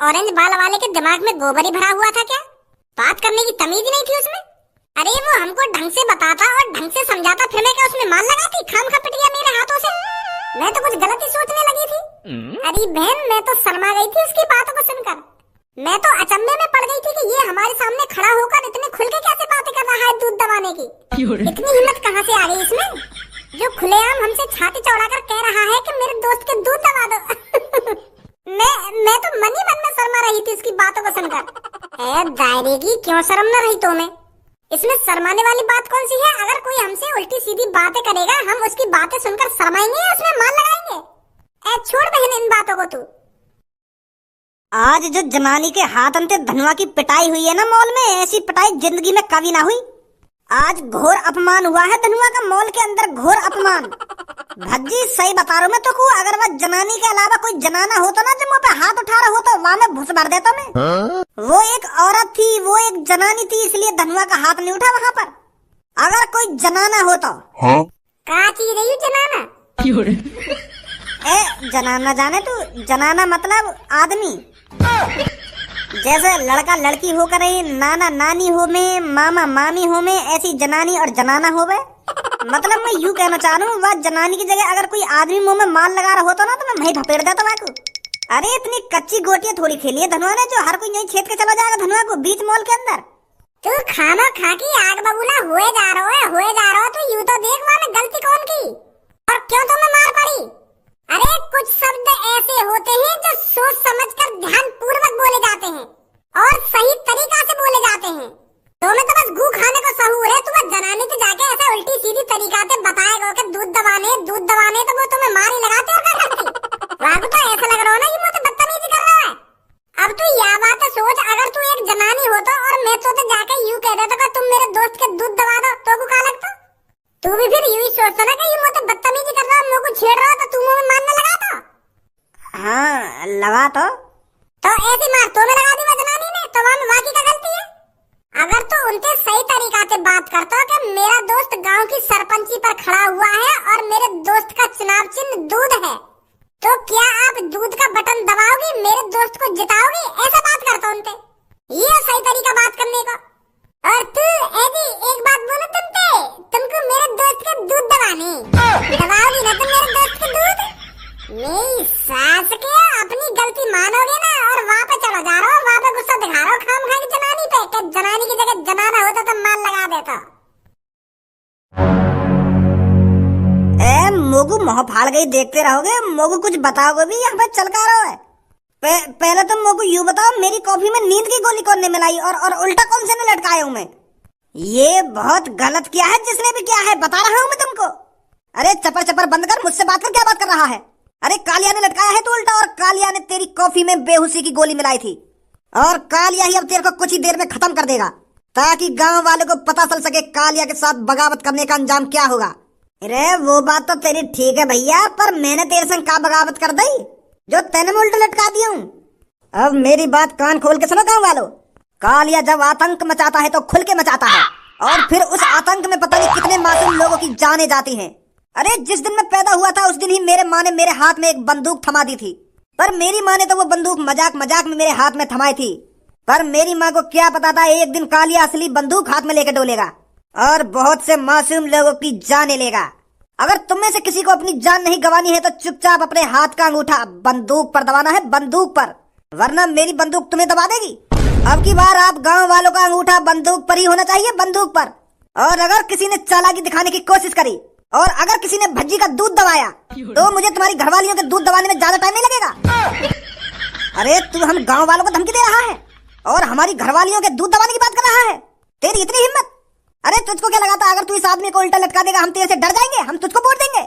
Orange बाल वाले के दिमाग में गोबर ही भरा हुआ था क्या? बात करने की तमीज नहीं थी उसमें। अरे वो हमको ढंग से बताता और ढंग से समझाता, फिर मैं क्या उसमें मान लगाती? खाम खा पिट गया मेरे हाथों से। मैं तो कुछ गलत ही सोचने लगी थी। अरे बहन, मैं तो शर्मा गई थी उसकी बातों को सुनकर। मैं तो अचंभे में पड़ गई थी कि ये हमारे सामने खड़ा होकर इतने खुल के कैसे बातें कर रहा है दूध दबाने की। इतनी हिम्मत कहाँ से आ गई इसमें, जो खुलेआम हमसे छाती चौड़ाकर कह रहा है कि मेरे दोस्त के दूध दबा दो। मैं तो मन ही मन में शर्मा रही थी उसकी बातों को सुनकर। ए दायरे की, क्यों शर्म न रही तुम्हें? इसमें शर्माने वाली बात कौन सी है? अगर कोई हमसे उल्टी सीधी बातें करेगा, हम उसकी बातें सुनकर शर्माएंगे या उसमें मान लगाएंगे? ए छोड़ बहन इन बातों को तू। आज जो जनानी के हाथ अंते धनुआ की पिटाई हुई है ना मॉल में, ऐसी पिटाई जिंदगी में कभी ना हुई। आज घोर अपमान हुआ है धनुआ का मॉल के अंदर, घोर अपमान। भज्जी सही बता रहा हूँ मैं तो को, अगर वह जनानी के अलावा कोई जनाना होता ना जो मुँह पे हाथ उठा रहा होता, वहाँ में घुस भर देता मैं। वो एक औरत थी, वो एक जनानी थी, इसलिए धनुआ का हाथ नहीं उठा वहाँ पर। अगर कोई जनाना होता। क्या चीज रही जनाना? जनाना जाने तू, जनाना मतलब आदमी। जैसे लड़का लड़की होकर नाना नानी हो में, मामा मामी हो में, ऐसी जनानी और जनाना हो गए। मतलब मैं यूँ कहना चाह रहा हूँ, वह जनानी की जगह अगर कोई आदमी मुंह में माल लगा रहा होता ना तो मैं वहीं धपेड़ देता वहाँ को। अरे इतनी कच्ची गोटियां थोड़ी खेली है धनुआ ने जो हर कोई यहीं छेद के चला जाएगा धनुआ को बीच मॉल के अंदर। तू खाना खा की आग बबूला हुए जा रहा हो तो यूँ तो देख वहाँ में गलती कौन की और क्यों तुम्हें मार पड़ी? अरे कुछ शब्द ऐसे होते हैं जो सोच समझकर ध्यान पूर्वक बोले जाते हैं और सही तरीका से बोले जाते हैं। तुम्हें तो बस गू खाने को सहूर है। तुम्हें जनानी तो जाके ऐसा उल्टी सीधी तरीका से बताएगा कि दूध दबाने तो वो तुम्हें मार ही लगाते और क्या करती? वाह तो ऐसा लग रहा हो ना ये मुझे बदतमीजी कर रहा है। अब तू यह बात सोच, अगर तू एक जनानी होता और मैं तो जाके यूँ कह देता कि तुम मेरे दोस्त के दूध दबा दो तो को क्या लगता? तू भी फिर यूं ही सोचता ना कि ये मुझे बदतमीजी कर रहा है, मुझको छेड़ रहा है, तो तू मुझे मारने लगा था। हाँ लगा तो ऐसी मार तो में लगा दी वो जनानी ने, तो वहाँ वाकई का गलती है। अगर तो उनसे सही तरीका से बात करता कि मेरा दोस्त गांव की सरपंची पर खड़ा हुआ है और मेरे दोस्त का चुनाव चिन्ह दूध है, तो क्या आप दूध का बटन दबाओगी, मेरे दोस्त को जिताओगी? ऐसा बात करता उनसे, ये सही तरीका बात करने का। और तू एदी एक बात बोलो, तुमको मेरे दोस्त के दूध दबाओगी ना तुम मेरे दोस्त के दूध? मेरी सास के अपनी गलती मानोगे ना और वहाँ पे चलो जा रहा हो, वहाँ पे गुस्सा दिखा रहा हो खाम खा की जनानी पे, कि जनानी की जगह जनाना होता तो माल लगा देता। मोगू मोह फाड़ गई देखते रहोगे। मोगू कुछ बताओगे भी यहाँ पे चल का रहा है? पहले तुम मोगू यूँ बताओ, मेरी कॉफी में नींद की गोली कौन ने मिलाई और उल्टा कौन से ने लटकाया हूँ मैं? ये बहुत गलत किया है जिसने भी किया है, बता रहा हूँ मैं तुमको। अरे चपर चपर बंद कर, मुझसे बात कर, क्या बात कर रहा है? अरे कालिया ने लटकाया है तो उल्टा, और कालिया ने तेरी कॉफी में बेहोशी की गोली मिलाई थी और कालिया ही अब तेरे को कुछ ही देर में खत्म कर देगा ताकि गांव वाले को पता चल सके कालिया के साथ बगावत करने का अंजाम क्या होगा। अरे वो बात तो तेरी ठीक है भैया, पर मैंने तेरे संग का बगावत कर दी जो तेने में उल्टा लटका दिया हूँ। अब मेरी बात कान खोल के सुनो गाँव वालों, कालिया जब आतंक मचाता है तो खुल के मचाता है और फिर उस आतंक में पता नहीं कितने मासूम लोगों की जानें जाती हैं। अरे जिस दिन मैं पैदा हुआ था उस दिन ही मेरे माँ ने मेरे हाथ में एक बंदूक थमा दी थी, पर मेरी माँ ने तो वो बंदूक मजाक मजाक में मेरे हाथ में थमाई थी। पर मेरी माँ को क्या पता था एक दिन कालिया असली बंदूक हाथ में लेकर डोलेगा और बहुत से मासूम लोगों की जानें लेगा। अगर तुम में से किसी को अपनी जान नहीं गंवानी है तो चुपचाप अपने हाथ का अंगूठा बंदूक पर दबाना है, बंदूक पर, वरना मेरी बंदूक तुम्हें दबा देगी। अब की बार आप गांव वालों का अंगूठा बंदूक पर ही होना चाहिए, बंदूक पर। और अगर किसी ने चालाकी दिखाने की कोशिश करी और अगर किसी ने भज्जी का दूध दबाया तो मुझे तुम्हारी घरवालियों के दूध दबाने में ज्यादा टाइम नहीं लगेगा। अरे तू हम गांव वालों को धमकी दे रहा है और हमारी घरवालियों के दूध दबाने की बात कर रहा है? तेरी इतनी हिम्मत? अरे तुझको क्या लगा था अगर तू इस आदमी को उल्टा लटका देगा हम तेरे से डर जाएंगे, हम तुझको वोट देंगे?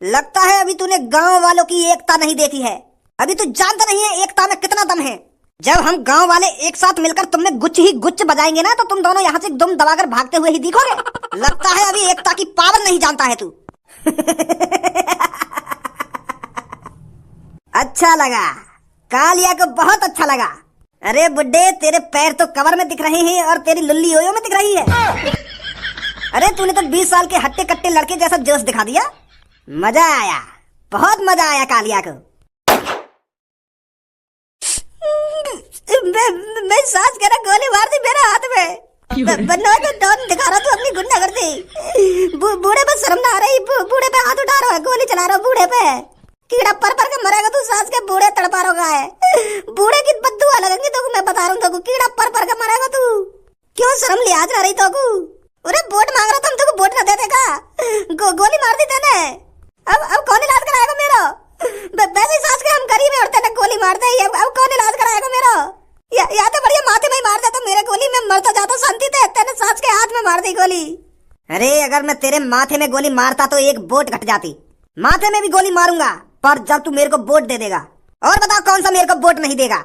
लगता है अभी तूने गांव वालों की एकता नहीं देखी है, अभी तू जानता नहीं है एकता में कितना दम है। जब हम गांव वाले एक साथ मिलकर तुम में गुच्छ ही गुच्छ बजाएंगे ना तो तुम दोनों यहाँ से दुम दबाकर भागते हुए ही दिखोगे। लगता है अभी एकता की पावर नहीं जानता है तू। अच्छा लगा, कालिया को बहुत अच्छा लगा। अरे बुड्ढे तेरे पैर तो कवर में दिख रहे हैं और तेरी लुल्ली ओयो में दिख रही है। अरे तूने तो 20 साल के हट्टे कट्टे लड़के जैसा जोश दिखा दिया। मजा आया, बहुत मजा आया कालिया को। मैं सांस के ना गोली मार दी मेरे हाथ में। बनना तो डॉन दिखा रहा तू अपनी गुंडागर्दी। बूढ़े पे शर्म ना आ रही, बूढ़े पे हाथ उठा रहा है, गोली चला रहा बूढ़े पे। कीड़ा पर के मरेगा तू, सांस के बूढ़े तड़पा रहा है। बूढ़े की बद्दुआ लगेंगी तो मैं बता रहा हूँ, कीड़ा पर के मरेगा तू। क्यों शर्म लिहाज ना रही तो? अरे वोट मांग रहा था, हम तुमको वोट ना दे देगा। गोली मार दी तेने। अब कौन इलाज कराएगा मेरा? वैसे सांस के हम गरीब है और तेने गोली मार दे। अब कौन इलाज कराएगा मेरा? या तो बढ़िया माथे में ही मार दे तो मेरे गोली में मरता जाता शांति थे। तेने सांस के हाथ में मार दी गोली। अरे अगर मैं तेरे माथे में गोली मारता तो एक वोट घट जाती। माथे में भी गोली मारूंगा, पर जब तू मेरे को वोट दे देगा। और बताओ कौन सा मेरे को वोट नहीं देगा?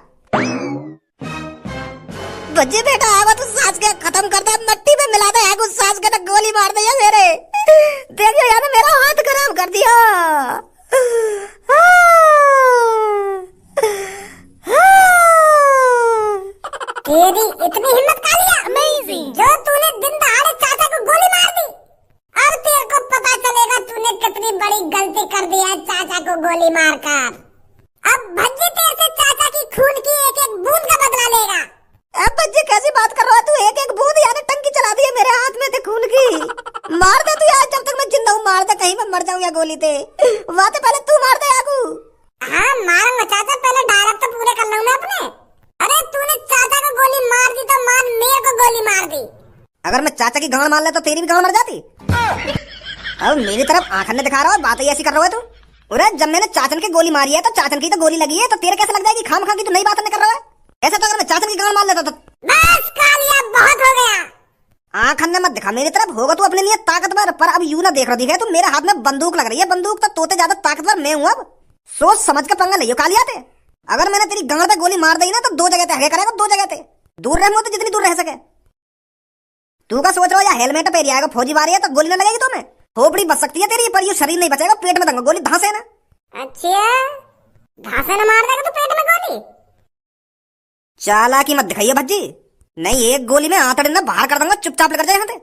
बच्चे बेटा आवा तू सांस के खत्म कर दे, मट्टी में मिला दे। आगू सांस के गोली मार दे मेरे। देखियो यार मेरा हाथ खराब कर दिया। तेरी इतनी हिम्मत कालिया, अमेजिंग, जो तूने दिन दहाड़े चाचा को गोली मार दी। अब तेरे को पता चलेगा तूने कितनी बड़ी गलती कर दी है चाचा को गोली मारकर। अब भज्जी तेरे से चाचा की खून की एक एक बूंद का बदला लेगा। अब बच्चे कैसी बात कर रहा है तू? एक एक बूंद यानी टंकी चला दी है मेरे हाथ में थे खून की। मार दे तू यार, जब तक मैं जिंदा हूँ मार दे, कहीं मैं मर जाऊँ या गोली ते। वाते पहले तू मार दे आगू। हाँ मारूंगा चाचा, पहले डायरेक्ट तो पूरे कर लूँ मैं अपने। अरे तूने चाचा को गोली मार दी तो मान मेरे को गोली मार दी। अगर मैं चाचा की गांड मार ले तो तेरी भी गांड मर जाती। अब मेरी तरफ आंखन ने दिखा रहा है, बात ही ऐसी कर रहा है तू। अरे जब मैंने चाचन की गोली मारी है तो चाचन की तो गोली लगी है, तो तेरे कैसे लग जाएगी? खाम खा की तू नई बात नहीं कर रहा है। ऐसा तो अगर मैं चाचन की गांड मार लेता तो। बस कालिया बहुत हो गया। आंखन ने मत दिखा मेरी तरफ, होगा तू अपने लिए ताकतवर, पर अब यूं ना देख रही है तू। मेरे हाथ में बंदूक लग रही है, बंदूक तो तोते ज्यादा ताकतवर मैं हूँ। अब सोच समझ के पंगा लियो कालिया ते। अगर मैंने तेरी गांड पे गोली मार दी ना तो दो जगह ते करेगा, दो जगह ते दूर रह तो जितनी दूर रह सके। तू का सोच रहा हो या हेलमेट पे आएगा फौजी वारी है तो गोली ना लगेगी तुम्हें? खोपड़ी बच सकती है तेरी, पर ये शरीर नहीं बचेगा। पेट में दूंगा गोली, धांसे ना। अच्छा धांसे न मार देगा तो पेट में गोली? चालाकी मत दिखाइए भज्जी, नहीं एक गोली में आंतड़े ना बाहर कर दूंगा। चुपचाप लेकर जाए यहाँ से।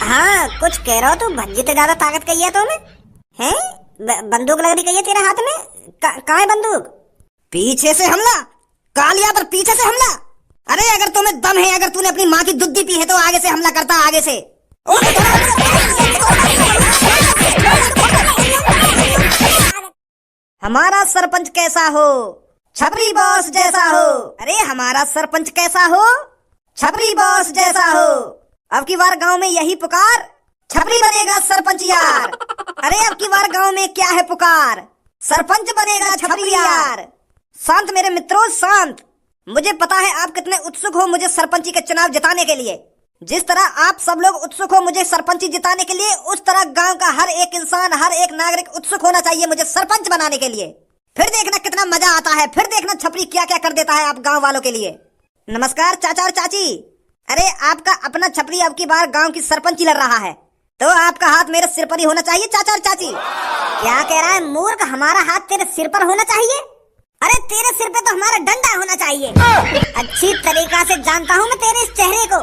हाँ कुछ कह रहा हो तू? भज्जी तो ज्यादा ताकत कही है तुम्हें, हैं? बंदूक लग रही है तेरे हाथ में। कहाँ है बंदूक? पीछे से हमला कालिया पर, पीछे से हमला। अरे अगर तुम्हें दम है, अगर तूने अपनी माँ की दूध पी है तो आगे से हमला करता, आगे से। हमारा सरपंच कैसा हो? छपरी बॉस जैसा हो। अरे हमारा सरपंच कैसा हो? छपरी बॉस जैसा हो। अब की बार गांव में यही पुकार, छपरी बनेगा सरपंच यार। अरे अब की बार गांव में क्या है पुकार, सरपंच बनेगा छपरी यार। शांत मेरे मित्रों शांत। मुझे पता है आप कितने उत्सुक हो मुझे सरपंची के चुनाव जिताने के लिए। जिस तरह आप सब लोग उत्सुक हो मुझे सरपंची जिताने के लिए, उस तरह गांव का हर एक इंसान, हर एक नागरिक उत्सुक होना चाहिए मुझे सरपंच बनाने के लिए। फिर देखना कितना मजा आता है, फिर देखना छपरी क्या क्या कर देता है आप गांव वालों के लिए। नमस्कार चाचा और चाची। अरे आपका अपना छपरी अब की बार गांव की सरपंची लड़ रहा है, तो आपका हाथ मेरे सिर पर ही होना चाहिए चाचा और चाची। क्या कह रहा है मूर्ख? हमारा हाथ तेरे सिर पर होना चाहिए? अरे तेरे सिर पे तो हमारा डंडा होना चाहिए। अच्छी तरीका से जानता हूँ मैं तेरे इस चेहरे को।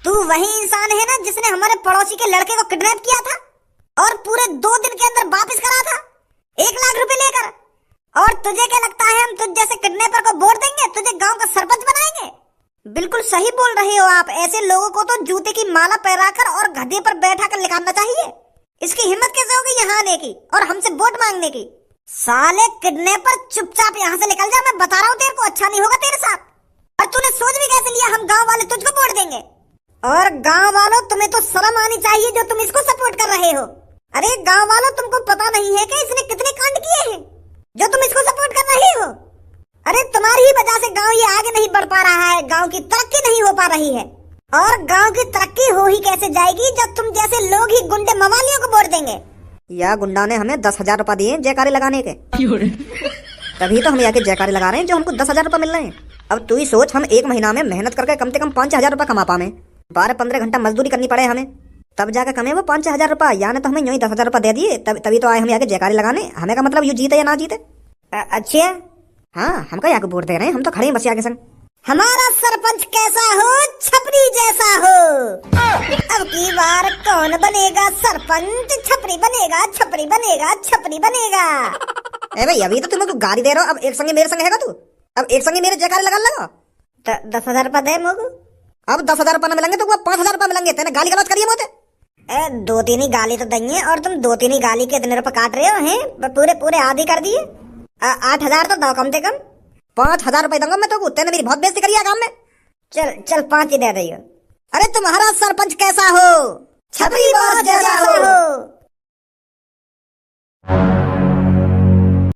तू वही इंसान है ना जिसने हमारे पड़ोसी के लड़के को किडनैप किया था और पूरे 2 दिन के अंदर वापस करा था 1 लाख रुपए लेकर। और तुझे क्या लगता है हम तुझ जैसे किडनैपर को वोट देंगे, तुझे गांव का सरपंच बनाएंगे? बिल्कुल सही बोल रहे हो आप। ऐसे लोगों को तो जूते की माला पहनाकर और गधे पर बैठा कर निकालना चाहिए। इसकी हिम्मत कैसे होगी यहाँ आने की और हमसे वोट मांगने की? साले किडनैपर चुपचाप यहाँ से निकल जा, मैं बता रहा हूँ तेरे को अच्छा नहीं होगा तेरे साथ। और तूने सोच भी कैसे लिया हम गाँव वाले तुझको वोट देंगे? और गाँव वालों तुम्हें तो शर्म आनी चाहिए जो तुम इसको सपोर्ट कर रहे हो। अरे गाँव वालों तुमको पता नहीं है कि इसने कितने कांड किए हैं जो तुम इसको सपोर्ट कर रहे हो? अरे तुम्हारी ही वजह से गांव ये आगे नहीं बढ़ पा रहा है, गांव की तरक्की नहीं हो पा रही है। और गांव की तरक्की हो ही कैसे जाएगी जब तुम जैसे लोग ही गुंडे मवालियों को वोट देंगे। या गुंडा ने हमें 10,000 रुपए दिए जयकारी लगाने के, तभी तो हम यहाँ के जयकारी लगा रहे हैं जो हमको 10,000 रुपए मिल रहे हैं। अब तू ही सोच, हम 1 महीना में मेहनत करके कम से कम 5,000 रुपए कमा पाए, 12-15 घंटा मजदूरी करनी पड़े हमें, तब जाकर कमे वो 5,000 रुपए। यानी तो हमें यूं ही 10,000 रुपए दे दिए, तभी तो आए हम यहाँ के जयकारी लगाने। हमें का मतलब यू जीते या ना जीते। अच्छा हाँ, हम क्या वोट दे रहे हैं, हम तो खड़े हैं बस यहाँ के संग। हमारा सरपंच कैसा हो? छपरी जैसा हो। अब की बार कौन बनेगा सरपंच? छपरी बनेगा, छपरी बनेगा, छपरी बनेगा। ए भाई अभी तो तुम लोग गाली दे रहे हो, अब एक संगे मेरे संग हैगा तू, अब एक संगे मेरे जयकारे लगा लगा। 10,000 रुपया दे मोगू। अब 10,000 रुपया न मिलेंगे तो 5,000 रुपया मिलेंगे। तेने गाली गलौज करिए मोते। ए 2-3 ही गाली तो दइए, और तुम 2-3 ही गाली के इतने रुपए काट रहे हो हैं, पूरे पूरे आधी कर दिए। 8,000 तो दो कम से कम। 5,000 रुपए दूंगा मैं तो। तेने मेरी बहुत बेइज्जती करी है काम में। चल 5 ही दे दियो। अरे तुम्हारा सरपंच कैसा हो? छपरी बॉस जैसा हो।